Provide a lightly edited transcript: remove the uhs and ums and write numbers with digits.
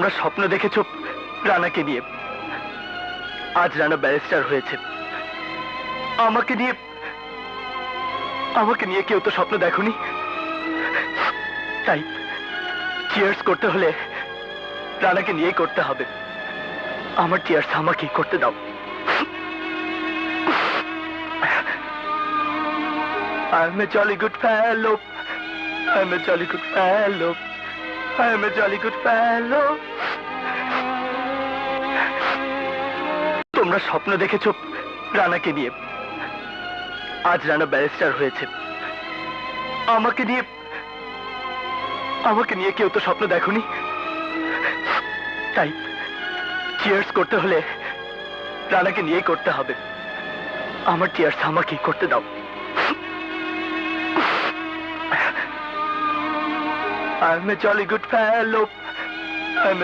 তোমরা স্বপ্ন দেখেছো রানাকে নিয়ে। আজ রানা ব্যারিস্টার হয়েছে। আমাকে নিয়ে কেউ তো স্বপ্ন দেখোনি। তাই চিয়ার্স করতে হলে রানাকে নিয়েই করতে হবে। আমার চিয়ার্স আমাকে করতে দাও। I'm a jolly good fellow. I'm a jolly good fellow. I'm a jolly good fellow. তোমরা স্বপ্ন দেখেছো রানাকে নিয়ে। আজ রানা ব্যারিস্টার হয়েছে। আমাকে নিয়ে কেউ তো স্বপ্ন দেখোনি। তাই চিয়ার্স করতে হলে রানাকে নিয়েই করতে হবে। আমার চিয়ার্স আমাকে করতে দাও। I'm a jolly good fellow. I'm a